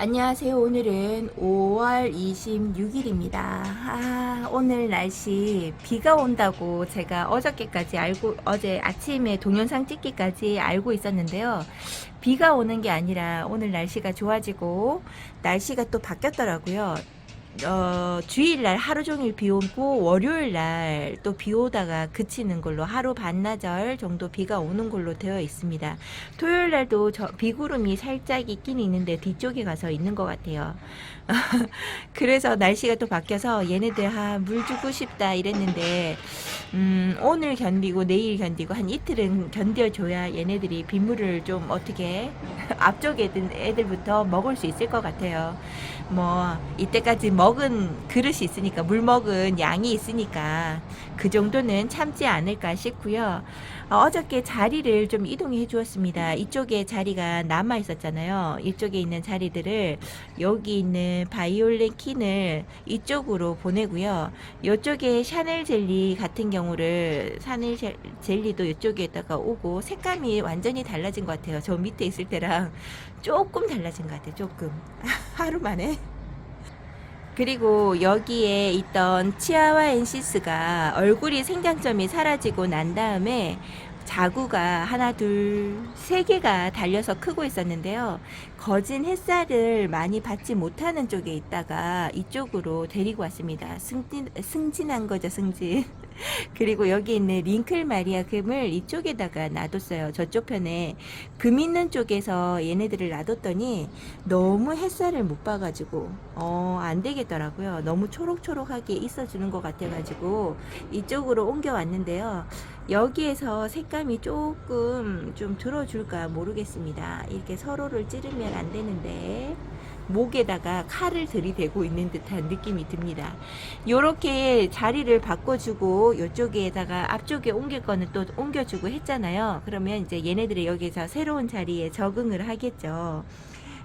안녕하세요. 오늘은 5월 26일입니다. 오늘 날씨 비가 온다고 제가 어제 아침에 동영상 찍기까지 알고 있었는데요. 비가 오는 게 아니라 오늘 날씨가 좋아지고 날씨가 또 바뀌었더라고요. 주일날 하루 종일 비 오고 월요일날 또 비 오다가 그치는 걸로 하루 반나절 정도 비가 오는 걸로 되어 있습니다. 토요일날도 비구름이 살짝 있긴 있는데 뒤쪽에 가서 있는 것 같아요. 그래서 날씨가 또 바뀌어서 얘네들 물 주고 싶다 이랬는데 오늘 견디고 내일 견디고 한 이틀은 견뎌줘야 얘네들이 빗물을 좀 어떻게 앞쪽 애들부터 먹을 수 있을 것 같아요. 뭐 이때까지 먹은 그릇이 있으니까 물 먹은 양이 있으니까 그 정도는 참지 않을까 싶고요. 어저께 자리를 좀 이동해 주었습니다. 이쪽에 자리가 남아 있었잖아요. 이쪽에 있는 자리들을 여기 있는 바이올렛 킨을 이쪽으로 보내고요. 이쪽에 샤넬 젤리 같은 경우를 샤넬 젤리도 이쪽에다가 오고 색감이 완전히 달라진 것 같아요. 저 밑에 있을 때랑 조금 달라진 것 같아요. 조금 하루 만에. 그리고 여기에 있던 치아와 엔시스가 얼굴이 생장점이 사라지고 난 다음에 자구가 하나, 둘, 세 개가 달려서 크고 있었는데요. 거진 햇살을 많이 받지 못하는 쪽에 있다가 이쪽으로 데리고 왔습니다. 승진한 거죠, 승진. 그리고 여기 있는 링클 마리아 금을 이쪽에다가 놔뒀어요. 저쪽 편에 금 있는 쪽에서 얘네들을 놔뒀더니 너무 햇살을 못 봐가지고 안 되겠더라고요. 너무 초록초록하게 있어주는 것 같아가지고 이쪽으로 옮겨왔는데요. 여기에서 색감이 조금 좀 들어줄까 모르겠습니다. 이렇게 서로를 찌르면 안 되는데 목에다가 칼을 들이대고 있는 듯한 느낌이 듭니다. 요렇게 자리를 바꿔주고 요쪽에다가 앞쪽에 옮길 거는 또 옮겨주고 했잖아요. 그러면 이제 얘네들이 여기서 새로운 자리에 적응을 하겠죠.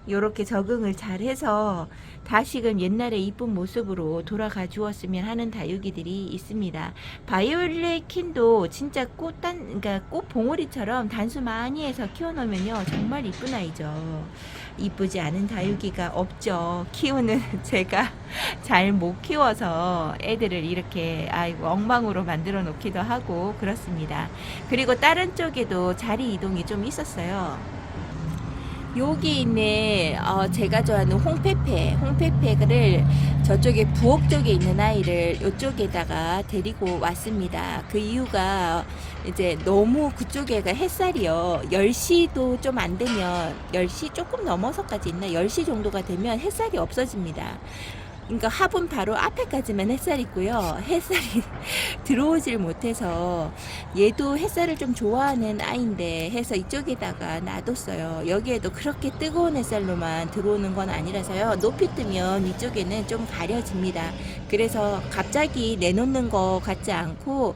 요렇게 적응을 잘 해서 다시금 옛날의 이쁜 모습으로 돌아가 주었으면 하는 다육이들이 있습니다. 바이올렛 킨도 진짜 그러니까 꽃 봉오리처럼 단수 많이 해서 키워놓으면요 정말 이쁜 아이죠. 이쁘지 않은 다육이가 없죠. 키우는 제가 잘 못 키워서 애들을 이렇게 엉망으로 만들어 놓기도 하고 그렇습니다. 그리고 다른 쪽에도 자리 이동이 좀 있었어요. 여기 있는 제가 좋아하는 홍페페를 저쪽에 부엌 쪽에 있는 아이를 이쪽에다가 데리고 왔습니다. 그 이유가 이제 너무 그쪽에가 햇살이요. 10시도 좀 안 되면 10시 조금 넘어서까지 있나 10시 정도가 되면 햇살이 없어집니다. 그러니까 화분 바로 앞에까지만 햇살 있고요. 햇살이 들어오질 못해서 얘도 햇살을 좀 좋아하는 아이인데 해서 이쪽에다가 놔뒀어요. 여기에도 그렇게 뜨거운 햇살로만 들어오는 건 아니라서요. 높이 뜨면 이쪽에는 좀 가려집니다. 그래서 갑자기 내놓는 거 같지 않고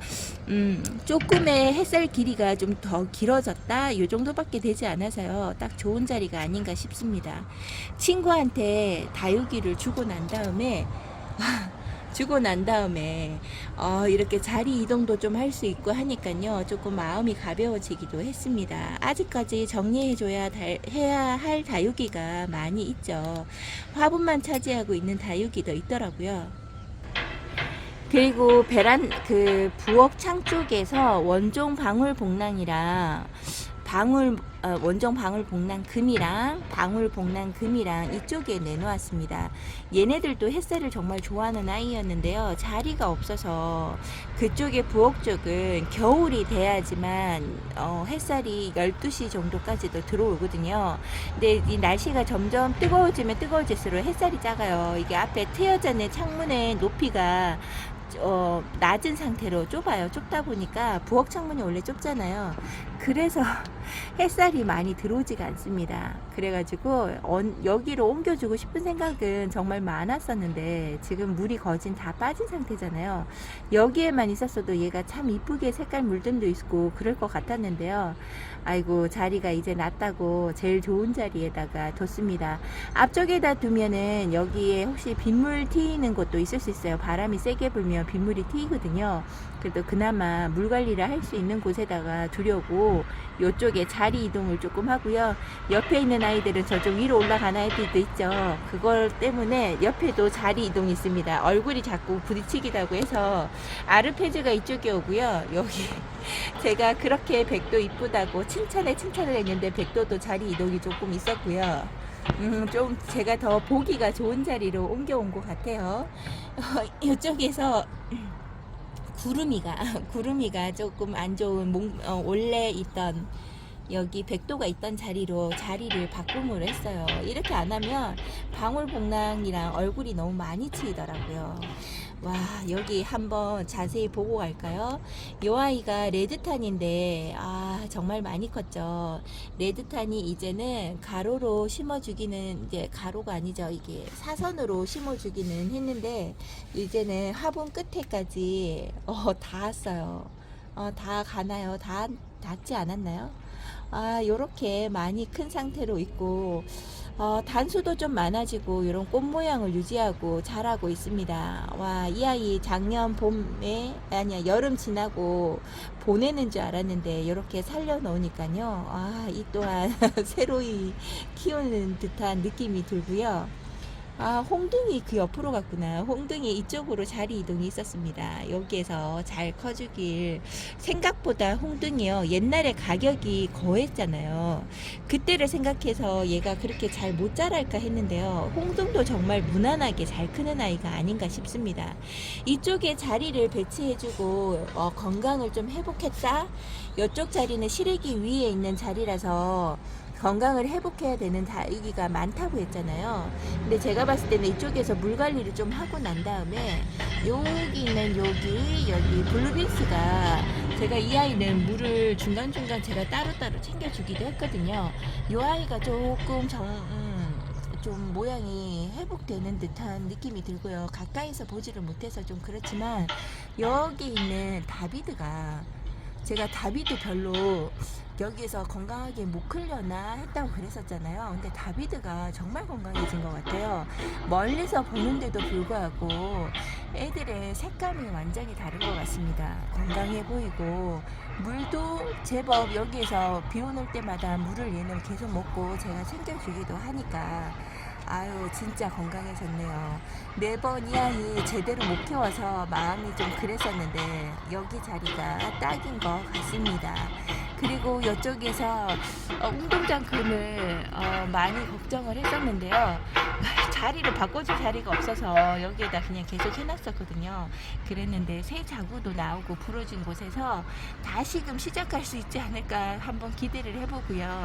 조금의 햇살 길이가 좀 더 길어졌다 요 정도밖에 되지 않아서요. 딱 좋은 자리가 아닌가 싶습니다. 친구한테 다육이를 주고 난 다음에 이렇게 자리 이동도 좀 할 수 있고 하니까요 조금 마음이 가벼워지기도 했습니다. 아직까지 해야 할 다육이가 많이 있죠. 화분만 차지하고 있는 다육이도 있더라고요. 그리고 부엌 창 쪽에서 원종 방울복랑이랑 원종 방울복랑 금이랑 방울복랑 금이랑 이쪽에 내놓았습니다. 얘네들도 햇살을 정말 좋아하는 아이였는데요. 자리가 없어서 그쪽에 부엌 쪽은 겨울이 돼야지만 햇살이 12시 정도까지도 들어오거든요. 근데 이 날씨가 점점 뜨거워지면 뜨거워질수록 햇살이 작아요. 이게 앞에 트여져 있는 창문의 높이가 낮은 상태로 좁아요. 좁다 보니까 부엌 창문이 원래 좁잖아요. 그래서 햇살이 많이 들어오지가 않습니다. 그래가지고 여기로 옮겨주고 싶은 생각은 정말 많았었는데 지금 물이 거진 다 빠진 상태잖아요. 여기에만 있었어도 얘가 참 이쁘게 색깔 물듦도 있고 그럴 것 같았는데요. 아이고 자리가 이제 났다고 제일 좋은 자리에다가 뒀습니다. 앞쪽에다 두면은 여기에 혹시 빗물 튀는 곳도 있을 수 있어요. 바람이 세게 불면 빗물이 튀거든요. 그래도 그나마 물 관리를 할 수 있는 곳에다가 두려고 이쪽에 자리 이동을 조금 하고요. 옆에 있는 아이들은 저쪽 위로 올라가는 아이들도 있죠. 그걸 때문에 옆에도 자리 이동이 있습니다. 얼굴이 자꾸 부딪히기도 해서 아르페즈가 이쪽에 오고요. 여기 제가 그렇게 백도 이쁘다고 칭찬을 했는데 백도도 자리 이동이 조금 있었고요. 좀 제가 더 보기가 좋은 자리로 옮겨온 것 같아요. 이쪽에서 구름이가 조금 안 좋은 원래 있던 여기 백도가 있던 자리를 바꿈으로 했어요. 이렇게 안 하면 방울복랑이랑 얼굴이 너무 많이 치이더라고요. 와, 여기 한번 자세히 보고 갈까요? 이 아이가 레드탄인데 정말 많이 컸죠. 레드탄이 이제는 가로로 심어주기는, 이제 가로가 아니죠, 이게 사선으로 심어주기는 했는데 이제는 화분 끝에까지 다 왔어요. 다 가나요? 다 닿지 않았나요? 요렇게 많이 큰 상태로 있고, 단수도 좀 많아지고, 이런 꽃 모양을 유지하고 자라고 있습니다. 와, 이 아이 작년 여름 지나고 보내는 줄 알았는데, 이렇게 살려놓으니까요. 이 또한 새로이 키우는 듯한 느낌이 들고요. 홍둥이 그 옆으로 갔구나. 홍둥이 이쪽으로 자리 이동이 있었습니다. 여기에서 잘 커주길. 생각보다 홍둥이요, 옛날에 가격이 거했잖아요. 그때를 생각해서 얘가 그렇게 잘 못 자랄까 했는데요. 홍둥도 정말 무난하게 잘 크는 아이가 아닌가 싶습니다. 이쪽에 자리를 배치해주고 건강을 좀 회복했다. 이쪽 자리는 시래기 위에 있는 자리라서 건강을 회복해야 되는 다육이가 많다고 했잖아요. 근데 제가 봤을 때는 이쪽에서 물 관리를 좀 하고 난 다음에 여기는 여기 블루빈스가, 제가 이 아이는 물을 중간중간 제가 따로따로 챙겨주기도 했거든요. 이 아이가 조금 좀 모양이 회복되는 듯한 느낌이 들고요. 가까이서 보지를 못해서 좀 그렇지만, 여기 있는 다비드가, 제가 다비드 별로 여기에서 건강하게 못 크려나 했다고 그랬었잖아요. 근데 다비드가 정말 건강해진 것 같아요. 멀리서 보는데도 불구하고 애들의 색감이 완전히 다른 것 같습니다. 건강해 보이고, 물도 제법, 여기에서 비 오는 때마다 물을 얘는 계속 먹고 제가 챙겨주기도 하니까 진짜 건강해졌네요. 매번 이 아이 제대로 못 키워서 마음이 좀 그랬었는데 여기 자리가 딱인 것 같습니다. 그리고 이쪽에서 운동장금을 많이 걱정을 했었는데요. 자리를 바꿔줄 자리가 없어서 여기에다 그냥 계속 해놨었거든요. 그랬는데 새 자구도 나오고 부러진 곳에서 다시금 시작할 수 있지 않을까 한번 기대를 해보고요.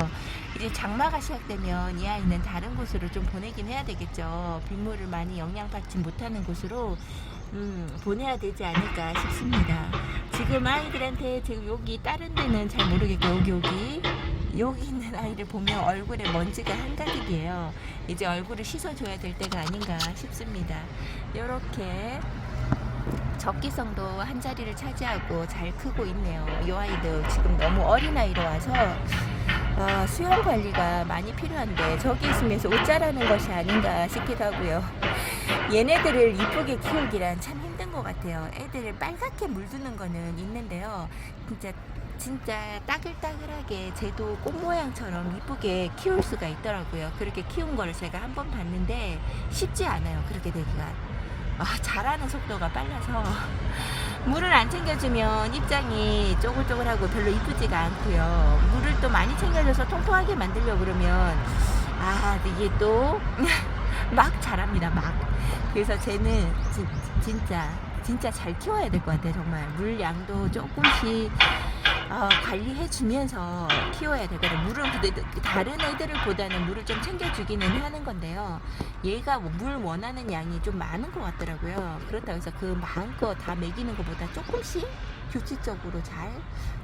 이제 장마가 시작되면 이 아이는 다른 곳으로 좀 보내긴 해야 되겠죠. 빗물을 많이 영양받지 못하는 곳으로 보내야 되지 않을까 싶습니다. 지금 아이들한테 지금 여기 다른 데는 잘 모르겠고, 여기 있는 아이를 보면 얼굴에 먼지가 한가득이에요. 이제 얼굴을 씻어줘야 될 때가 아닌가 싶습니다. 이렇게 적기성도 한 자리를 차지하고 잘 크고 있네요. 이 아이도 지금 너무 어린 아이로 와서 수영 관리가 많이 필요한데, 저기 있으면서 옷 자라는 것이 아닌가 싶기도 하고요. 얘네들을 이쁘게 키우기란 참 힘든 것 같아요. 애들을 빨갛게 물드는 거는 있는데요. 진짜 따글따글하게 쟤도 꽃 모양처럼 이쁘게 키울 수가 있더라고요. 그렇게 키운 거를 제가 한번 봤는데 쉽지 않아요. 그렇게 되기가. 자라는 속도가 빨라서 물을 안 챙겨주면 입장이 쪼글쪼글하고 별로 이쁘지가 않고요. 물을 또 많이 챙겨줘서 통통하게 만들려고 그러면 이게 또 막 자랍니다. 막. 그래서 쟤는 진짜 잘 키워야 될 것 같아요. 정말 물량도 조금씩 관리해주면서 키워야 되거든요. 물은 다른 애들보다는 물을 좀 챙겨주기는 하는 건데요. 얘가 물 원하는 양이 좀 많은 것 같더라고요. 그렇다고 해서 그 마음껏 다 먹이는 것보다 조금씩 규칙적으로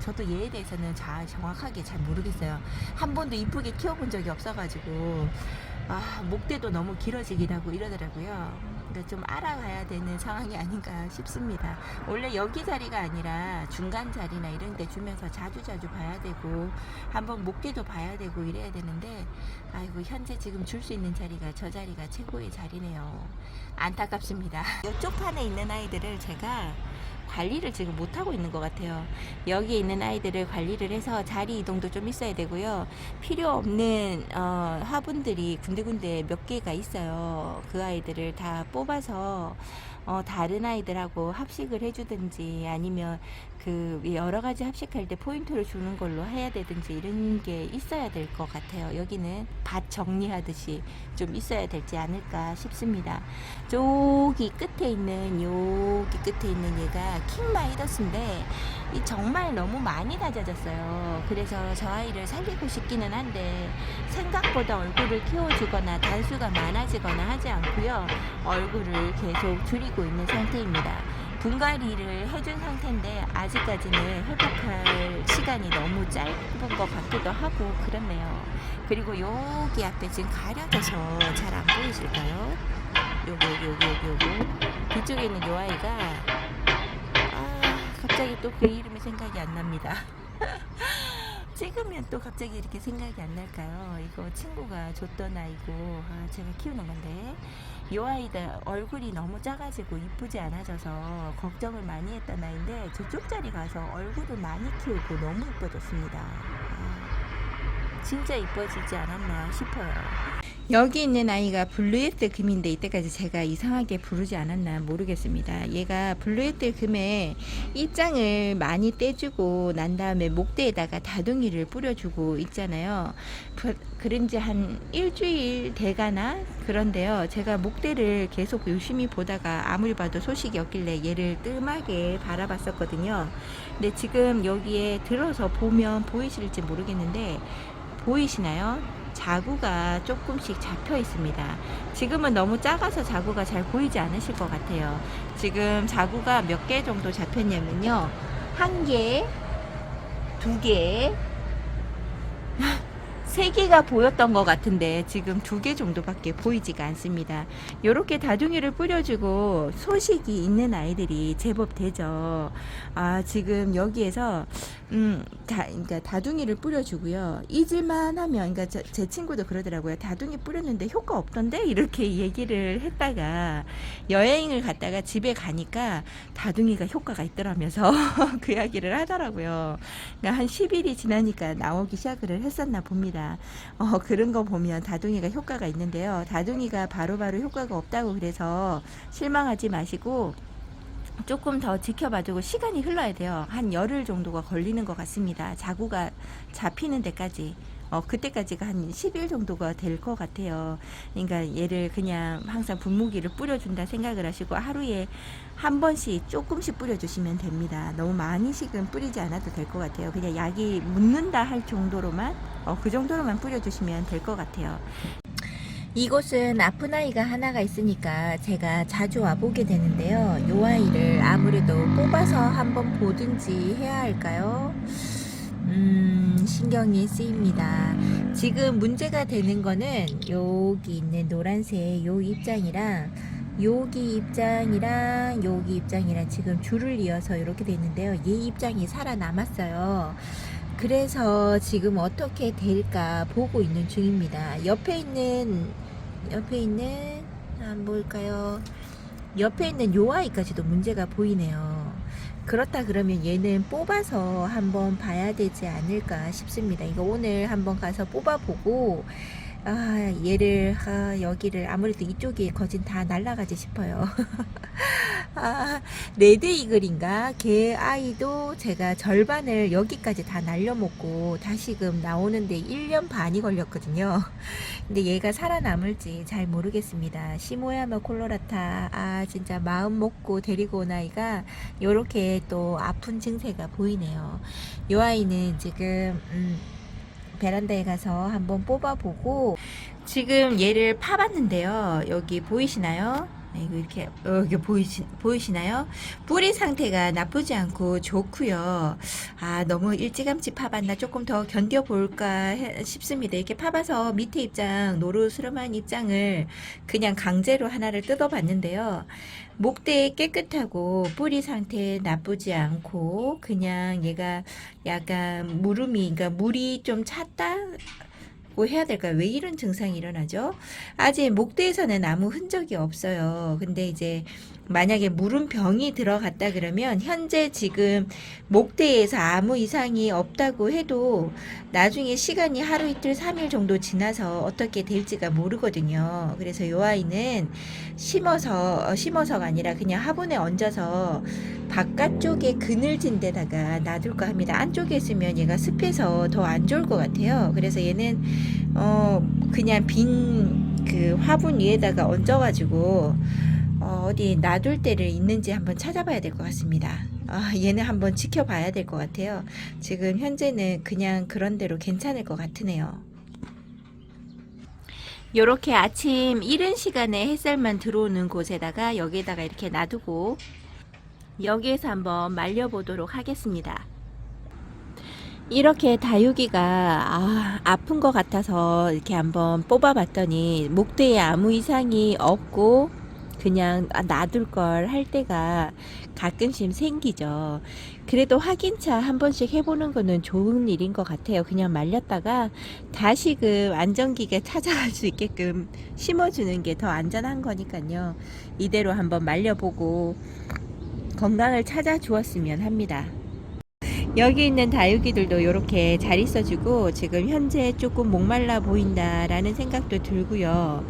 저도 얘에 대해서는 정확하게 잘 모르겠어요. 한 번도 이쁘게 키워본 적이 없어가지고 목대도 너무 길어지긴 하고 이러더라고요. 그러니까 좀 알아가야 되는 상황이 아닌가 싶습니다. 원래 여기 자리가 아니라 중간 자리나 이런 데 주면서 자주자주 봐야 되고 한번 목대도 봐야 되고 이래야 되는데 아이고 현재 지금 줄 수 있는 자리가 저 자리가 최고의 자리네요. 안타깝습니다. 이쪽 판에 있는 아이들을 제가 관리를 지금 못하고 있는 것 같아요. 여기 있는 아이들을 관리를 해서 자리 이동도 좀 있어야 되고요. 필요 없는 화분들이 군데군데 몇 개가 있어요. 그 아이들을 다 뽑아서 다른 아이들하고 합식을 해주든지 아니면 그 여러 가지 합식할 때 포인트를 주는 걸로 해야 되든지 이런 게 있어야 될 것 같아요. 여기는 밭 정리하듯이 좀 있어야 되지 않을까 싶습니다. 저기 끝에 있는 여기 끝에 있는 얘가 킹마이더스인데 이 정말 너무 많이 낮아졌어요. 그래서 저 아이를 살리고 싶기는 한데 생각보다 얼굴을 키워주거나 단수가 많아지거나 하지 않고요. 얼굴을 계속 줄이고 있는 상태입니다. 분갈이를 해준 상태인데 아직까지는 회복할 시간이 너무 짧은 것 같기도 하고 그렇네요. 그리고 여기 앞에 지금 가려져서 잘 안 보이실까요? 요거 뒤쪽에 있는 요 아이가 갑자기 또 그 이름이 생각이 안 납니다. 찍으면 또 갑자기 이렇게 생각이 안 날까요? 이거 친구가 줬던 아이고 제가 키우는 건데 이 아이들 얼굴이 너무 작아지고 이쁘지 않아져서 걱정을 많이 했던 아이인데 저쪽 자리 가서 얼굴을 많이 키우고 너무 이뻐졌습니다. 진짜 이뻐지지 않았나 싶어요. 여기 있는 아이가 블루에트 금인데 이때까지 제가 이상하게 부르지 않았나 모르겠습니다. 얘가 블루에트 금에 입장을 많이 떼주고 난 다음에 목대에다가 다둥이를 뿌려주고 있잖아요. 그런지 한 일주일 돼가나 그런데요. 제가 목대를 계속 유심히 보다가 아무리 봐도 소식이 없길래 얘를 뜸하게 바라봤었거든요. 근데 지금 여기에 들어서 보면 보이실지 모르겠는데 보이시나요? 자구가 조금씩 잡혀 있습니다. 지금은 너무 작아서 자구가 잘 보이지 않으실 것 같아요. 지금 자구가 몇 개 정도 잡혔냐면요. 1개, 2개, 3개가 보였던 것 같은데 지금 2개 정도밖에 보이지가 않습니다. 이렇게 다둥이를 뿌려주고 소식이 있는 아이들이 제법 되죠. 지금 여기에서 그러니까 다둥이를 뿌려주고요. 잊을만 하면 그러니까 제 친구도 그러더라고요. 다둥이 뿌렸는데 효과 없던데 이렇게 얘기를 했다가 여행을 갔다가 집에 가니까 다둥이가 효과가 있더라면서 그 이야기를 하더라고요. 그러니까 한 10일이 지나니까 나오기 시작을 했었나 봅니다. 그런 거 보면 다둥이가 효과가 있는데요. 다둥이가 바로바로 효과가 없다고 그래서 실망하지 마시고 조금 더 지켜봐주고 시간이 흘러야 돼요. 한 열흘 정도가 걸리는 것 같습니다. 자구가 잡히는 데까지. 그때까지가 한 10일 정도가 될 것 같아요. 그러니까 얘를 그냥 항상 분무기를 뿌려준다 생각을 하시고 하루에 한 번씩 조금씩 뿌려주시면 됩니다. 너무 많이씩은 뿌리지 않아도 될 것 같아요. 그냥 약이 묻는다 할 정도로만 그 정도로만 뿌려주시면 될 것 같아요. 이곳은 아픈 아이가 하나가 있으니까 제가 자주 와보게 되는데요. 이 아이를 아무래도 뽑아서 한번 보든지 해야 할까요? 신경이 쓰입니다. 지금 문제가 되는 거는 여기 있는 노란색 요 입장이랑 여기 입장이랑 여기 입장이랑 지금 줄을 이어서 이렇게 돼 있는데요. 얘 입장이 살아남았어요. 그래서 지금 어떻게 될까 보고 있는 중입니다. 옆에 있는 뭘까요? 옆에 있는 요 아이까지도 문제가 보이네요. 그렇다 그러면 얘는 뽑아서 한번 봐야 되지 않을까 싶습니다. 이거 오늘 한번 가서 뽑아보고 얘를 여기를 아무래도 이쪽이 거진 다 날라가지 싶어요. 레드 이글인가 걔 아이도 제가 절반을 여기까지 다 날려먹고 다시금 나오는데 1년 반이 걸렸거든요. 근데 얘가 살아남을지 잘 모르겠습니다. 시모야마 콜로라타 진짜 마음 먹고 데리고 온 아이가 요렇게 또 아픈 증세가 보이네요. 요 아이는 지금 베란다에 가서 한번 뽑아보고 지금 얘를 파봤는데요. 여기 보이시나요? 이거 이렇게 이게 보이시나요? 뿌리 상태가 나쁘지 않고 좋고요. 아, 너무 일찌감치 파봤나 조금 더 견뎌볼까 싶습니다. 이렇게 파봐서 밑에 입장 노르스름한 입장을 그냥 강제로 하나를 뜯어봤는데요. 목대 깨끗하고 뿌리 상태 나쁘지 않고 그냥 얘가 약간 무름이 그러니까 물이 좀 찼다 해야 될까요? 왜 이런 증상이 일어나죠? 아직 목대에서는 아무 흔적이 없어요. 근데 이제 만약에 물음병이 들어갔다 그러면 현재 지금 목대에서 아무 이상이 없다고 해도 나중에 시간이 하루 이틀 3일 정도 지나서 어떻게 될지가 모르거든요. 그래서 이 아이는 심어서가 아니라 그냥 화분에 얹어서 바깥쪽에 그늘진 데다가 놔둘까 합니다. 안쪽에 있으면 얘가 습해서 더 안 좋을 것 같아요. 그래서 얘는 그냥 빈 그 화분 위에다가 얹어가지고 어디 놔둘 데를 있는지 한번 찾아봐야 될 것 같습니다. 얘는 한번 지켜봐야 될 것 같아요. 지금 현재는 그냥 그런 대로 괜찮을 것 같으네요. 요렇게 아침 이른 시간에 햇살만 들어오는 곳에다가 여기에다가 이렇게 놔두고 여기에서 한번 말려보도록 하겠습니다. 이렇게 다육이가 아픈 것 같아서 이렇게 한번 뽑아봤더니 목대에 아무 이상이 없고 그냥 놔둘 걸 할 때가 가끔씩 생기죠. 그래도 확인차 한 번씩 해보는 거는 좋은 일인 것 같아요. 그냥 말렸다가 다시금 안전기계 찾아갈 수 있게끔 심어주는 게 더 안전한 거니까요. 이대로 한번 말려보고 건강을 찾아 주었으면 합니다. 여기 있는 다육이들도 이렇게 잘 있어주고 지금 현재 조금 목말라 보인다라는 생각도 들고요.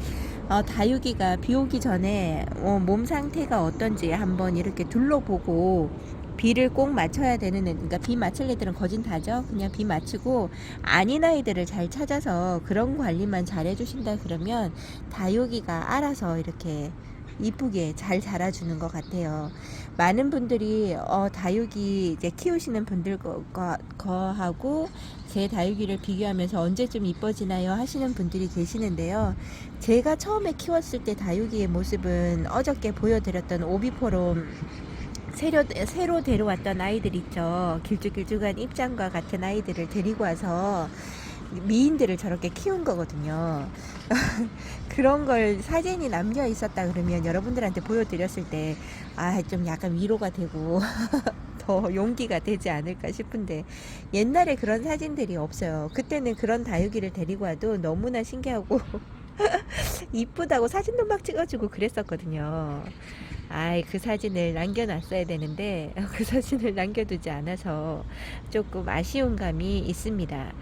다육이가 비 오기 전에 몸 상태가 어떤지 한번 이렇게 둘러보고 비를 꼭 맞춰야 되는 그러니까 비 맞출 애들은 거진 다죠. 그냥 비 맞추고 아닌 아이들을 잘 찾아서 그런 관리만 잘 해주신다 그러면 다육이가 알아서 이렇게 이쁘게 잘 자라주는 것 같아요. 많은 분들이 다육이 이제 키우시는 분들 거하고 제 다육이를 비교하면서 언제쯤 이뻐지나요 하시는 분들이 계시는데요. 제가 처음에 키웠을 때 다육이의 모습은 어저께 보여드렸던 오비포럼 새로 데려왔던 아이들 있죠. 길쭉길쭉한 입장과 같은 아이들을 데리고 와서 미인들을 저렇게 키운 거거든요. 그런 걸 사진이 남겨 있었다 그러면 여러분들한테 보여드렸을 때 좀 약간 위로가 되고 더 용기가 되지 않을까 싶은데 옛날에 그런 사진들이 없어요. 그때는 그런 다육이를 데리고 와도 너무나 신기하고 이쁘다고 사진도 막 찍어주고 그랬었거든요. 그 사진을 남겨놨어야 되는데 그 사진을 남겨두지 않아서 조금 아쉬운 감이 있습니다.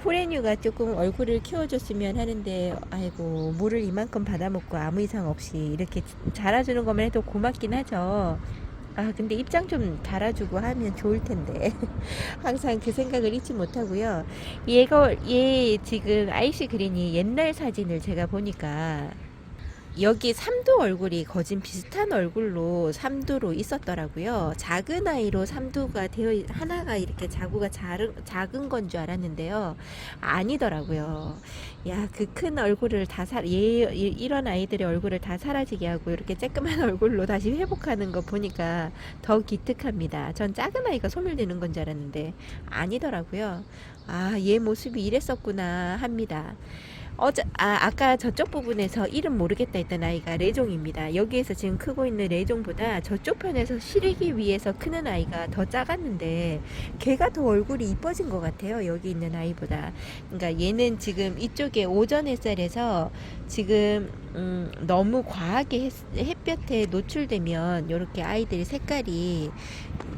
후레뉴가 조금 얼굴을 키워줬으면 하는데 아이고 물을 이만큼 받아먹고 아무 이상 없이 이렇게 자라주는 것만 해도 고맙긴 하죠. 근데 입장 좀 달아주고 하면 좋을 텐데 항상 그 생각을 잊지 못하고요. 얘 지금 아이시 그린이 옛날 사진을 제가 보니까 여기 삼두 얼굴이 거진 비슷한 얼굴로 삼두로 있었더라고요. 작은 아이로 삼두가 하나가 이렇게 자구가 작은 건 줄 알았는데요. 아니더라고요. 야, 그 큰 얼굴을 이런 아이들의 얼굴을 다 사라지게 하고 이렇게 쬐끄만 얼굴로 다시 회복하는 거 보니까 더 기특합니다. 전 작은 아이가 소멸되는 건 줄 알았는데 아니더라고요. 얘 모습이 이랬었구나 합니다. 아까 저쪽 부분에서 이름 모르겠다 했던 아이가 레종입니다. 여기에서 지금 크고 있는 레종보다 저쪽 편에서 시래기 위에서 크는 아이가 더 작았는데 걔가 더 얼굴이 이뻐진 것 같아요. 여기 있는 아이보다. 그러니까 얘는 지금 이쪽에 오전 햇살에서 지금 너무 과하게 햇볕에 노출되면 이렇게 아이들이 색깔이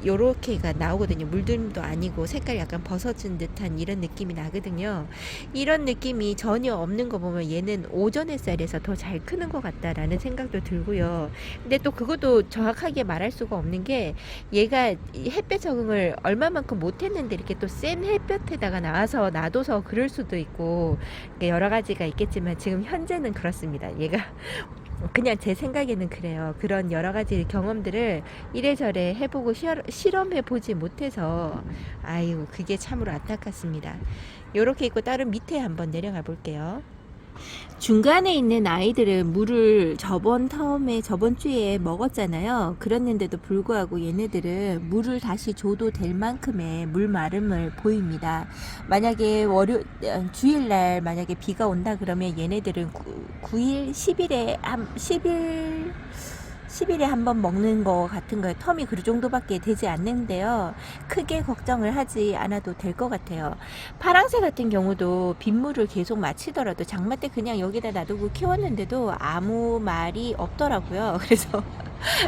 요렇게가 나오거든요. 물들도 아니고 색깔이 약간 벗어진 듯한 이런 느낌이 나거든요. 이런 느낌이 전혀 없는 거 보면 얘는 오전 햇살에서 더 잘 크는 것 같다라는 생각도 들고요. 근데 또 그것도 정확하게 말할 수가 없는 게 얘가 햇볕 적응을 얼마만큼 못했는데 이렇게 또 센 햇볕에다가 나와서 놔둬서 그럴 수도 있고 여러 가지가 있겠지만 지금 현재는 그렇습니다. 얘가 그냥 제 생각에는 그래요. 그런 여러 가지 경험들을 이래저래 해보고 실험해보지 못해서 그게 참으로 안타깝습니다. 요렇게 있고 다른 밑에 한번 내려가 볼게요. 중간에 있는 아이들은 물을 저번 주에 먹었잖아요. 그랬는데도 불구하고 얘네들은 물을 다시 줘도 될 만큼의 물 마름을 보입니다. 만약에 주일날 만약에 비가 온다 그러면 얘네들은 9일, 10일에 한 번 먹는 거 같은 거예요. 텀이 그 정도밖에 되지 않는데요. 크게 걱정을 하지 않아도 될 것 같아요. 파랑새 같은 경우도 빗물을 계속 마치더라도 장마 때 그냥 여기다 놔두고 키웠는데도 아무 말이 없더라고요. 그래서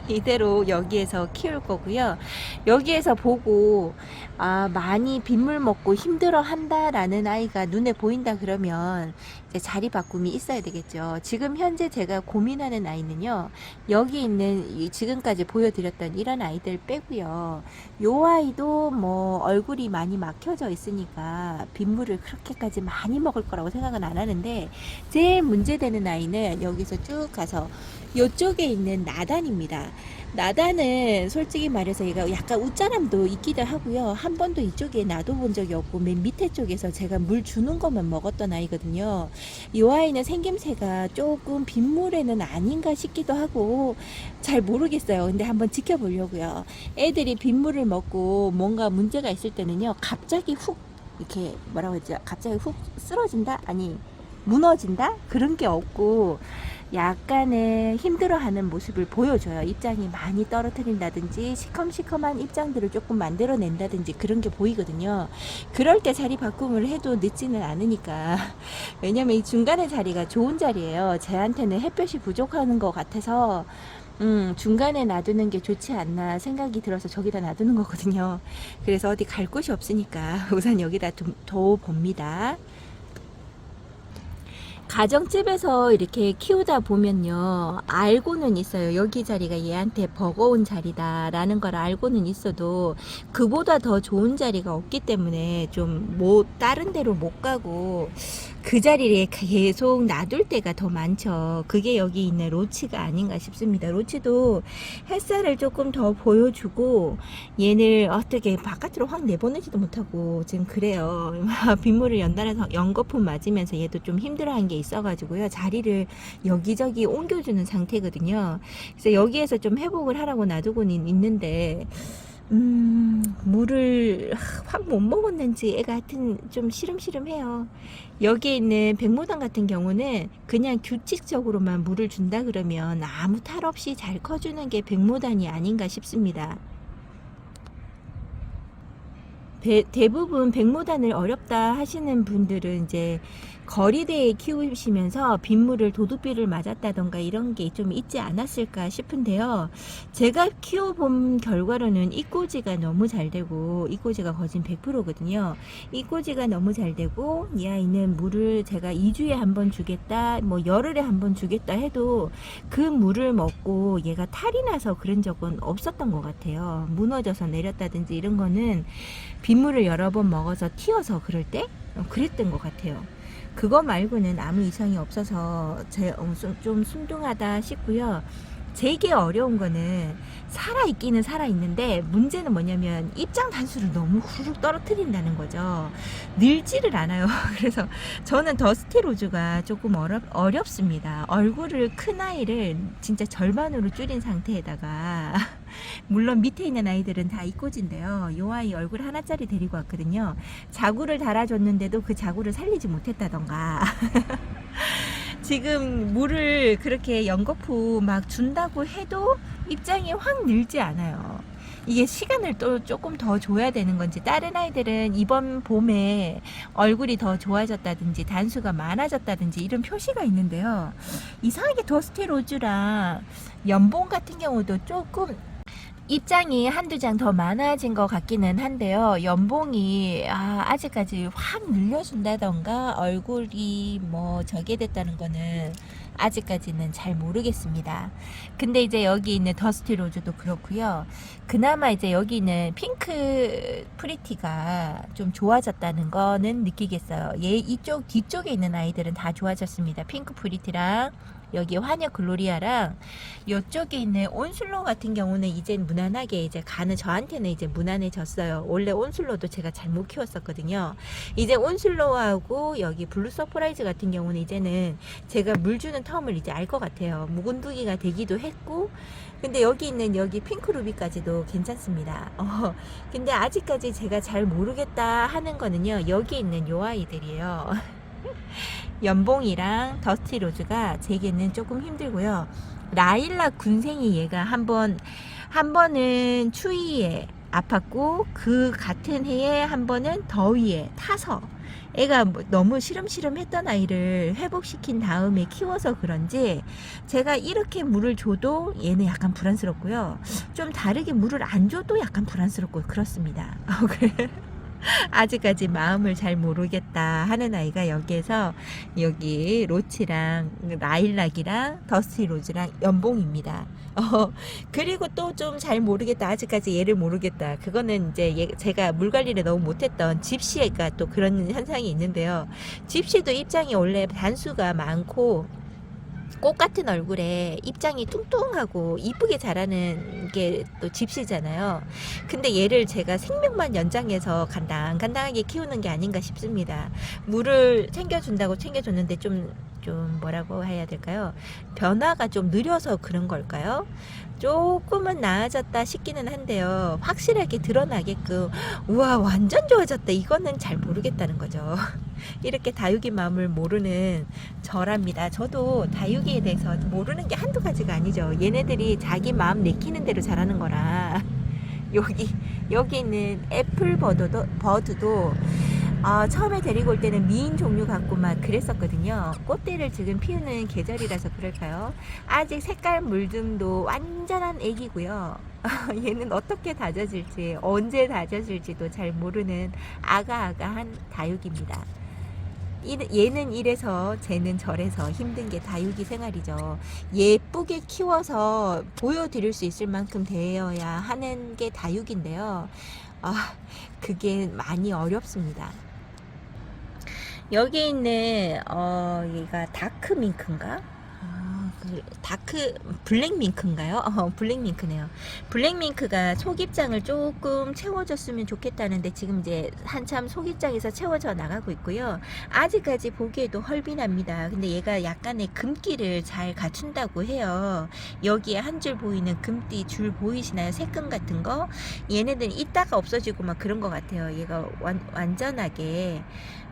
이대로 여기에서 키울 거고요. 여기에서 보고 많이 빗물 먹고 힘들어 한다라는 아이가 눈에 보인다 그러면 이제 자리 바꿈이 있어야 되겠죠. 지금 현재 제가 고민하는 아이는요. 여기 있는 지금까지 보여드렸던 이런 아이들 빼고요. 요 아이도 뭐 얼굴이 많이 막혀져 있으니까 빗물을 그렇게까지 많이 먹을 거라고 생각은 안 하는데, 제일 문제되는 아이는 여기서 쭉 가서 이쪽에 있는 나단입니다. 나단은 솔직히 말해서 얘가 약간 웃자람도 있기도 하고요. 한 번도 이쪽에 놔둬본 적이 없고 맨 밑에 쪽에서 제가 물 주는 것만 먹었던 아이거든요. 이 아이는 생김새가 조금 빗물에는 아닌가 싶기도 하고 잘 모르겠어요. 근데 한번 지켜보려고요. 애들이 빗물을 먹고 뭔가 문제가 있을 때는요, 갑자기 훅 이렇게 뭐라고 했죠? 갑자기 훅 쓰러진다? 아니 무너진다? 그런 게 없고 약간의 힘들어하는 모습을 보여줘요. 입장이 많이 떨어뜨린다든지 시컴시컴한 입장들을 조금 만들어낸다든지 그런 게 보이거든요. 그럴 때 자리 바꿈을 해도 늦지는 않으니까. 왜냐면 이 중간의 자리가 좋은 자리예요. 쟤한테는 햇볕이 부족한 것 같아서 중간에 놔두는 게 좋지 않나 생각이 들어서 저기다 놔두는 거거든요. 그래서 어디 갈 곳이 없으니까 우선 여기다 둬 봅니다. 가정집에서 이렇게 키우다 보면요, 알고는 있어요. 여기 자리가 얘한테 버거운 자리다 라는 걸 알고는 있어도 그보다 더 좋은 자리가 없기 때문에 좀 다른 데로 못 가고 그 자리에 계속 놔둘 때가 더 많죠. 그게 여기 있는 로치가 아닌가 싶습니다. 로치도 햇살을 조금 더 보여주고 얘를 어떻게 바깥으로 확 내보내지도 못하고 지금 그래요. 빗물을 연달아서 연거품 맞으면서 얘도 좀 힘들어한 게 있어가지고요. 자리를 여기저기 옮겨주는 상태거든요. 그래서 여기에서 좀 회복을 하라고 놔두고는 있는데 물을 확 못 먹었는지 애가 하여튼 좀 시름시름해요. 여기에 있는 백모단 같은 경우는 그냥 규칙적으로만 물을 준다 그러면 아무 탈 없이 잘 커주는 게 백모단이 아닌가 싶습니다. 대부분 백모단을 어렵다 하시는 분들은 이제 거리대에 키우시면서 빗물을 도둑비를 맞았다던가 이런 게 좀 있지 않았을까 싶은데요. 제가 키워본 결과로는 이꼬지가 너무 잘 되고, 이꼬지가 거진 100%거든요. 이꼬지가 너무 잘 되고, 이 아이는 물을 제가 2주에 한 번 주겠다, 뭐 열흘에 한 번 주겠다 해도 그 물을 먹고 얘가 탈이 나서 그런 적은 없었던 것 같아요. 무너져서 내렸다든지 이런 거는 빗물을 여러 번 먹어서 튀어서 그럴 때 그랬던 것 같아요. 그거 말고는 아무 이상이 없어서 좀 순둥하다 싶고요. 되게 어려운 거는 살아있기는 살아있는데 문제는 뭐냐면 입장 단수를 너무 후루룩 떨어뜨린다는 거죠. 늘지를 않아요. 그래서 저는 더스티 로즈가 조금 어렵습니다. 얼굴을 큰 아이를 진짜 절반으로 줄인 상태에다가 물론 밑에 있는 아이들은 다 이꼬지인데요. 요 아이 얼굴 하나짜리 데리고 왔거든요. 자구를 달아줬는데도 그 자구를 살리지 못했다던가 지금 물을 그렇게 연거푸 막 준다고 해도 입장이 확 늘지 않아요. 이게 시간을 또 조금 더 줘야 되는 건지, 다른 아이들은 이번 봄에 얼굴이 더 좋아졌다든지 단수가 많아졌다든지 이런 표시가 있는데요. 이상하게 더스티 로즈랑 연봉 같은 경우도 조금 입장이 한두 장 더 많아진 것 같기는 한데요. 연봉이 아직까지 확 늘려준다던가 얼굴이 뭐 저게 됐다는 거는 아직까지는 잘 모르겠습니다. 근데 이제 여기 있는 더스티 로즈도 그렇고요. 그나마 이제 여기 있는 핑크 프리티가 좀 좋아졌다는 거는 느끼겠어요. 얘 이쪽 뒤쪽에 있는 아이들은 다 좋아졌습니다. 핑크 프리티랑 여기 화녀 글로리아랑 이쪽에 있는 온슬로 같은 경우는 이제 무난하게 이제 가는 저한테는 이제 무난해졌어요. 원래 온슬로도 제가 잘 못 키웠었거든요. 이제 온슬로하고 여기 블루 서프라이즈 같은 경우는 이제는 제가 물 주는 텀을 이제 알 것 같아요. 묵은두기가 되기도 했고, 근데 여기 있는 여기 핑크 루비까지도 괜찮습니다. 근데 아직까지 제가 잘 모르겠다 하는 거는요, 여기 있는 요 아이들이에요. 연봉이랑 더스티 로즈가 제게는 조금 힘들고요. 라일락 군생이 얘가 한 번은 추위에 아팠고, 그 같은 해에 한 번은 더위에 타서 애가 너무 시름시름 했던 아이를 회복시킨 다음에 키워서 그런지 제가 이렇게 물을 줘도 얘는 약간 불안스럽고요. 좀 다르게 물을 안 줘도 약간 불안스럽고 그렇습니다. 아직까지 마음을 잘 모르겠다 하는 아이가 여기에서 여기 로치랑 라일락이랑 더스티 로즈랑 연봉입니다. 그리고 또 좀 잘 모르겠다, 아직까지 얘를 모르겠다, 그거는 이제 제가 물 관리를 너무 못했던 집시가 또 그런 현상이 있는데요. 집시도 입장이 원래 단수가 많고 꽃 같은 얼굴에 입장이 뚱뚱하고 이쁘게 자라는 게 또 집시잖아요. 근데 얘를 제가 생명만 연장해서 간당간당하게 키우는 게 아닌가 싶습니다. 물을 챙겨준다고 챙겨줬는데 좀 뭐라고 해야 될까요? 변화가 좀 느려서 그런 걸까요? 조금은 나아졌다 싶기는 한데요. 확실하게 드러나게끔 우와 완전 좋아졌다, 이거는 잘 모르겠다는 거죠. 이렇게 다육이 마음을 모르는 저랍니다. 저도 다육이에 대해서 모르는 게 한두 가지가 아니죠. 얘네들이 자기 마음 내키는 대로 자라는 거라. 여기 있는 애플 버드도 처음에 데리고 올 때는 미인 종류 같고 막 그랬었거든요. 꽃대를 지금 피우는 계절이라서 그럴까요? 아직 색깔 물등도 완전한 애기고요. 얘는 어떻게 다져질지, 언제 다져질지도 잘 모르는 아가아가한 다육입니다. 얘는 이래서 쟤는 저래서 힘든 게 다육이 생활이죠. 예쁘게 키워서 보여드릴 수 있을 만큼 되어야 하는 게 다육인데요. 그게 많이 어렵습니다. 여기 있는 얘가 다크 밍크인가? 블랙 밍크인가요? 블랙 밍크네요. 블랙 밍크가 속입장을 조금 채워줬으면 좋겠다는데 지금 이제 한참 속입장에서 채워져 나가고 있고요. 아직까지 보기에도 헐빈합니다. 근데 얘가 약간의 금기를 잘 갖춘다고 해요. 여기에 한 줄 보이는 금띠 줄 보이시나요? 새끈 같은 거? 얘네들은 있다가 없어지고 막 그런 것 같아요. 얘가 완전하게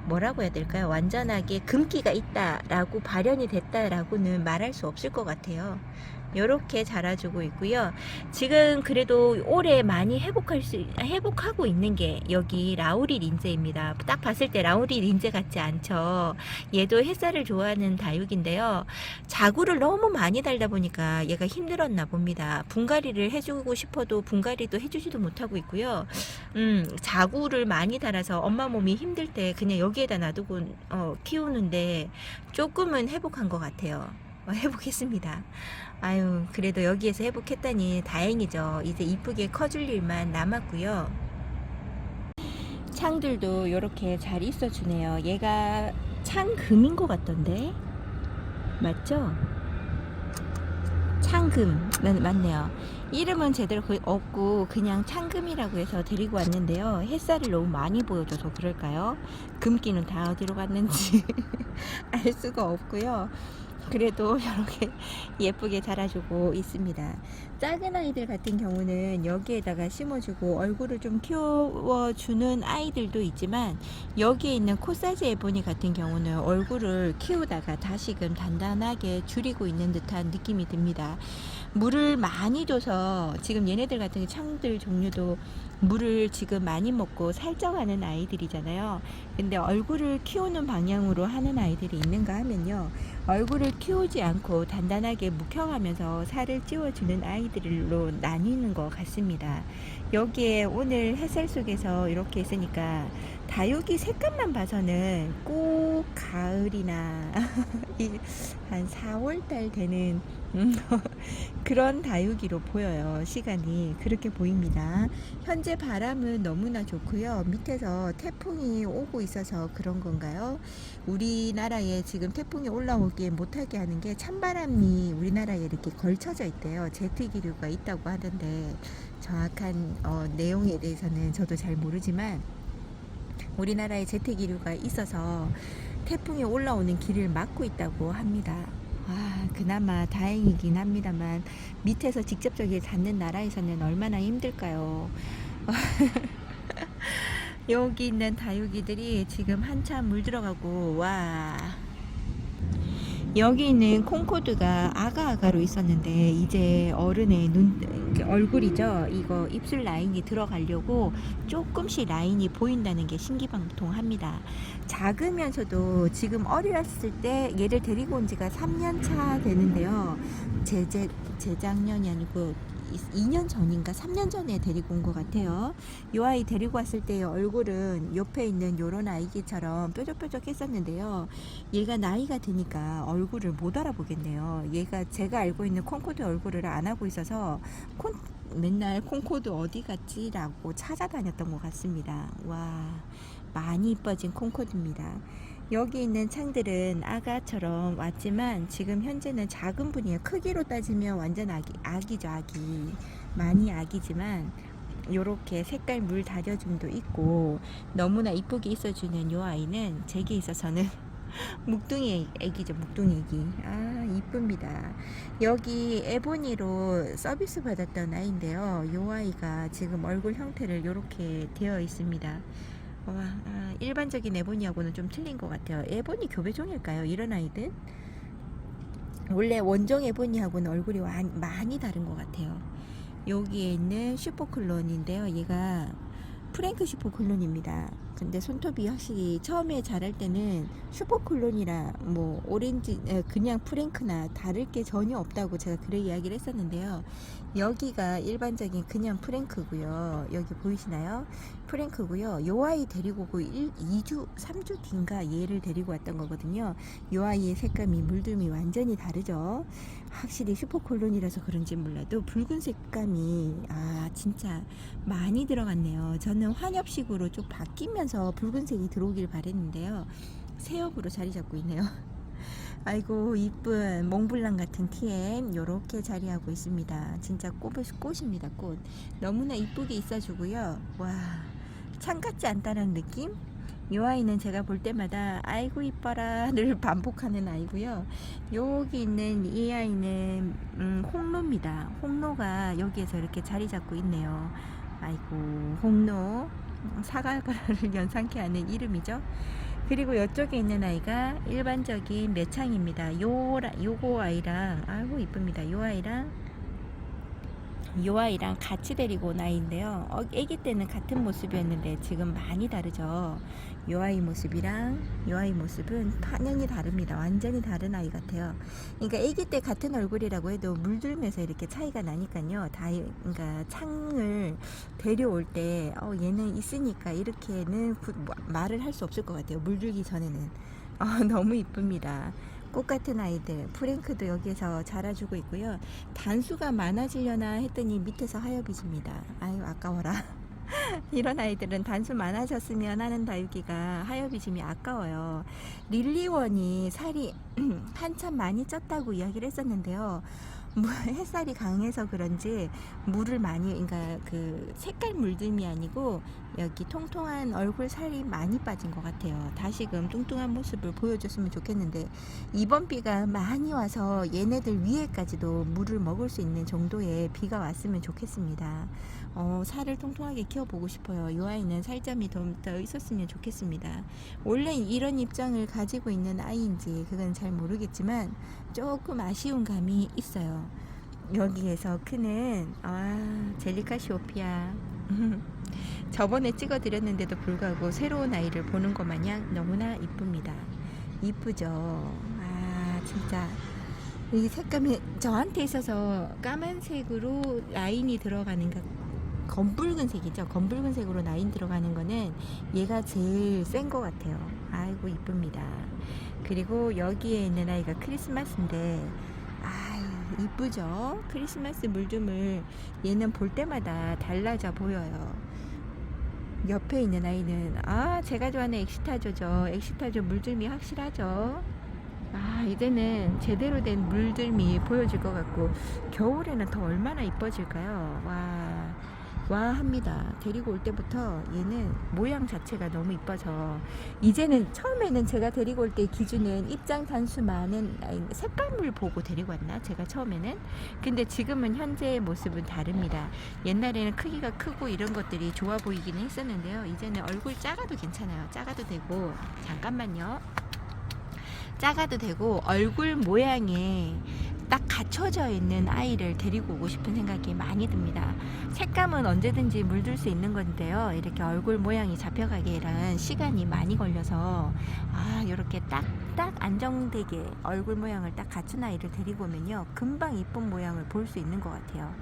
뭐라고 해야 될까요? 완전하게 금기가 있다라고 발현이 됐다라고는 말할 수 없을 것 같아요. 이렇게 자라주고 있고요. 지금 그래도 올해 많이 회복하고 있는 게 여기 라우리 린제입니다. 딱 봤을 때 라우리 린제 같지 않죠? 얘도 햇살을 좋아하는 다육인데요. 자구를 너무 많이 달다 보니까 얘가 힘들었나 봅니다. 분갈이를 해주고 싶어도 분갈이도 해주지도 못하고 있고요. 자구를 많이 달아서 엄마 몸이 힘들 때 그냥 여기에다 놔두고 키우는데 조금은 회복한 것 같아요. 회복했습니다. 아유, 그래도 여기에서 회복했다니 다행이죠. 이제 이쁘게 커줄 일만 남았고요. 창들도 이렇게 잘 있어주네요. 얘가 창금인 것 같던데, 맞죠? 창금 맞네요. 이름은 제대로 거의 없고 그냥 창금이라고 해서 데리고 왔는데요. 햇살을 너무 많이 보여줘서 그럴까요? 금기는 다 어디로 갔는지 알 수가 없고요. 그래도 이렇게 예쁘게 자라주고 있습니다. 작은 아이들 같은 경우는 여기에다가 심어주고 얼굴을 좀 키워주는 아이들도 있지만, 여기에 있는 코사지 에보니 같은 경우는 얼굴을 키우다가 다시금 단단하게 줄이고 있는 듯한 느낌이 듭니다. 물을 많이 줘서 지금 얘네들 같은 창들 종류도 물을 지금 많이 먹고 살쪄가는 아이들이잖아요. 근데 얼굴을 키우는 방향으로 하는 아이들이 있는가 하면요, 얼굴을 키우지 않고 단단하게 묵혀가면서 살을 찌워주는 아이들로 나뉘는 것 같습니다. 여기에 오늘 햇살 속에서 이렇게 있으니까 다육이 색감만 봐서는 꼭 가을이나 한 4월 달 되는 음, 그런 다육이로 보여요. 시간이 그렇게 보입니다. 현재 바람은 너무나 좋고요. 밑에서 태풍이 오고 있어서 그런 건가요? 우리나라에 지금 태풍이 올라오게 못하게 하는 게 찬바람이 우리나라에 이렇게 걸쳐져 있대요. 제트기류가 있다고 하던데 정확한 내용에 대해서는 저도 잘 모르지만 우리나라에 제트기류가 있어서 태풍이 올라오는 길을 막고 있다고 합니다. 그나마 다행이긴 합니다만 밑에서 직접적으로 닿는 나라에서는 얼마나 힘들까요? 여기 있는 다육이들이 지금 한참 물 들어가고 와 여기 있는 콩코드가 아가아가로 있었는데 이제 어른의 얼굴이죠. 이거 입술 라인이 들어가려고 조금씩 라인이 보인다는 게 신기방통합니다. 작으면서도 지금 어렸을 때 얘를 데리고 온 지가 3년 차 되는데요. 재작년이 아니고 2년 전인가 3년 전에 데리고 온 것 같아요. 이 아이 데리고 왔을 때의 얼굴은 옆에 있는 요런 아이기처럼 뾰족뾰족 했었는데요. 얘가 나이가 드니까 얼굴을 못 알아보겠네요. 얘가 제가 알고 있는 콩코드 얼굴을 안 하고 있어서 맨날 콩코드 어디 갔지? 라고 찾아다녔던 것 같습니다. 와, 많이 이뻐진 콩코드입니다. 여기 있는 창들은 아가처럼 왔지만 지금 현재는 작은 분이에요. 크기로 따지면 완전 아기죠, 아기. 많이 아기지만 요렇게 색깔 물 다져줌도 있고 너무나 이쁘게 있어주는 요 아이는 제게 있어서는 묵둥이 애기죠, 묵둥이 애기. 이쁩니다. 여기 에보니로 서비스 받았던 아이인데요. 요 아이가 지금 얼굴 형태를 요렇게 되어 있습니다. 일반적인 에보니하고는 좀 틀린 것 같아요. 에보니 교배종일까요? 이런 아이들? 원래 원종 에보니하고는 얼굴이 많이 다른 것 같아요. 여기에 있는 슈퍼클론인데요. 얘가 프랭크 슈퍼클론입니다. 근데 손톱이 확실히 처음에 자랄 때는 슈퍼클론이라 뭐 오렌지 그냥 프랭크나 다를 게 전혀 없다고 제가 그래 이야기를 했었는데요. 여기가 일반적인 그냥 프랭크고요. 여기 보이시나요? 프랭크고요. 요 아이 데리고 오고 2주 3주 뒤인가 얘를 데리고 왔던 거거든요. 요 아이의 색감이 물듬이 완전히 다르죠. 확실히 슈퍼콜론이라서 그런지 몰라도 붉은 색감이 진짜 많이 들어갔네요. 저는 환엽식으로 좀 바뀌면서 붉은색이 들어오길 바랬는데요. 새엽으로 자리 잡고 있네요. 아이고 이쁜 몽블랑 같은 TM 요렇게 자리하고 있습니다. 진짜 꽃입니다. 꽃 너무나 이쁘게 있어주고요. 와, 창 같지 않다는 느낌? 이 아이는 제가 볼 때마다 아이고 이뻐라 늘 반복하는 아이고요. 여기 있는 이 아이는 홍로입니다. 홍로가 여기에서 이렇게 자리 잡고 있네요. 아이고 홍로, 사과를 연상케 하는 이름이죠. 그리고 이쪽에 있는 아이가 일반적인 매창입니다. 요거 아이랑 아이고 이쁩니다. 요 아이랑 같이 데리고 온 아이인데요. 아기 때는 같은 모습이었는데 지금 많이 다르죠. 요 아이 모습이랑 요 아이 모습은 판연히 다릅니다. 완전히 다른 아이 같아요. 그러니까 아기 때 같은 얼굴이라고 해도 물들면서 이렇게 차이가 나니까요. 그러니까 창을 데려올 때 얘는 있으니까 이렇게는 말을 할 수 없을 것 같아요. 물들기 전에는 너무 이쁩니다. 꽃같은 아이들 프랭크도 여기에서 자라주고 있고요. 단수가 많아지려나 했더니 밑에서 하엽이 집니다. 아유 아까워라. 이런 아이들은 단수 많아졌으면 하는 다육이가 하엽이 짐이 아까워요. 릴리원이 살이 한참 많이 쪘다고 이야기를 했었는데요. 햇살이 강해서 그런지 물을 많이, 그러니까 그 색깔 물듦이 아니고 여기 통통한 얼굴 살이 많이 빠진 것 같아요. 다시금 뚱뚱한 모습을 보여줬으면 좋겠는데 이번 비가 많이 와서 얘네들 위에까지도 물을 먹을 수 있는 정도의 비가 왔으면 좋겠습니다. 살을 통통하게 키워보고 싶어요. 이 아이는 살점이 더 있었으면 좋겠습니다. 원래 이런 입장을 가지고 있는 아이인지 그건 잘 모르겠지만 조금 아쉬운 감이 있어요. 여기에서 크는 젤리카시오피아 저번에 찍어드렸는데도 불구하고 새로운 아이를 보는 것 마냥 너무나 이쁩니다. 이쁘죠. 진짜 이 색감이 저한테 있어서 까만색으로 라인이 들어가는 검붉은색이죠. 검붉은색으로 라인 들어가는 거는 얘가 제일 센 것 같아요. 아이고 이쁩니다. 그리고 여기에 있는 아이가 크리스마스인데 아유 이쁘죠. 크리스마스 물줌을 얘는 볼 때마다 달라져 보여요. 옆에 있는 아이는 제가 좋아하는 엑시타조죠. 엑시타조 물들미 확실하죠. 이제는 제대로 된 물들미 보여줄 것 같고 겨울에는 더 얼마나 이뻐질까요? 와 합니다. 데리고 올 때부터 얘는 모양 자체가 너무 이뻐서 이제는 처음에는 제가 데리고 올 때 기준은 입장 단수 많은 색감을 보고 데리고 왔나? 제가 처음에는. 근데 지금은 현재의 모습은 다릅니다. 옛날에는 크기가 크고 이런 것들이 좋아 보이기는 했었는데요. 이제는 얼굴 작아도 괜찮아요. 작아도 되고 잠깐만요. 작아도 되고 얼굴 모양에 딱 갖춰져 있는 아이를 데리고 오고 싶은 생각이 많이 듭니다. 색감은 언제든지 물들 수 있는 건데요. 이렇게 얼굴 모양이 잡혀가기에는 시간이 많이 걸려서 이렇게 딱딱 안정되게 얼굴 모양을 딱 갖춘 아이를 데리고 오면요. 금방 이쁜 모양을 볼 수 있는 것 같아요.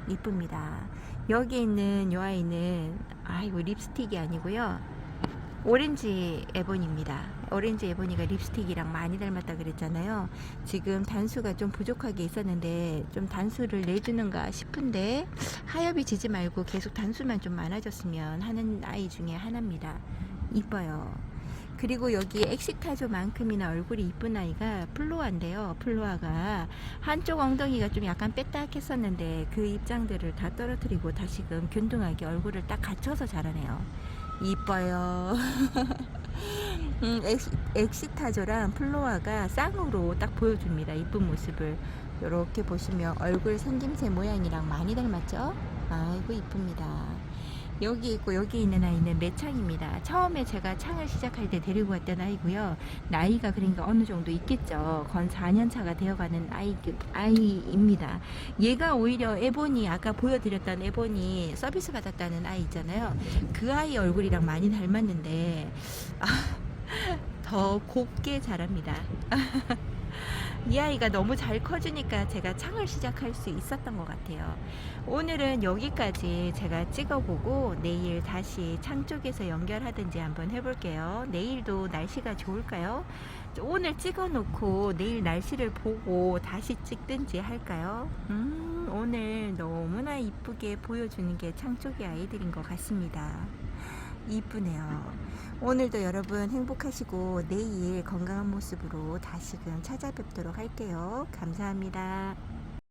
이쁩니다. 여기 있는 이 아이는 이거 립스틱이 아니고요. 오렌지 에보니입니다. 오렌지 에보니가 립스틱이랑 많이 닮았다 그랬잖아요. 지금 단수가 좀 부족하게 있었는데 좀 단수를 내주는가 싶은데 하엽이 지지 말고 계속 단수만 좀 많아졌으면 하는 아이 중에 하나입니다. 이뻐요. 그리고 여기 엑시타조만큼이나 얼굴이 이쁜 아이가 플로아인데요. 플로아가 한쪽 엉덩이가 좀 약간 빼딱했었는데 그 입장들을 다 떨어뜨리고 다시금 균등하게 얼굴을 딱 갖춰서 자라네요. 이뻐요. 엑시타조랑 플로아가 쌍으로 딱 보여줍니다. 이쁜 모습을. 이렇게 보시면 얼굴 생김새 모양이랑 많이 닮았죠? 아이고 이쁩니다. 여기 있고 여기 있는 아이는 매창입니다. 처음에 제가 창을 시작할 때 데리고 왔던 아이고요. 나이가 그러니까 어느 정도 있겠죠. 건 4년 차가 되어가는 아이입니다. 얘가 오히려 에보니 아까 보여드렸던 에보니 서비스 받았다는 아이 있잖아요. 그 아이 얼굴이랑 많이 닮았는데 더 곱게 자랍니다. 이 아이가 너무 잘 커주니까 제가 창을 시작할 수 있었던 것 같아요. 오늘은 여기까지 제가 찍어보고 내일 다시 창 쪽에서 연결하든지 한번 해볼게요. 내일도 날씨가 좋을까요? 오늘 찍어놓고 내일 날씨를 보고 다시 찍든지 할까요? 오늘 너무나 이쁘게 보여주는 게 창 쪽의 아이들인 것 같습니다. 이쁘네요. 오늘도 여러분 행복하시고 내일 건강한 모습으로 다시금 찾아뵙도록 할게요. 감사합니다.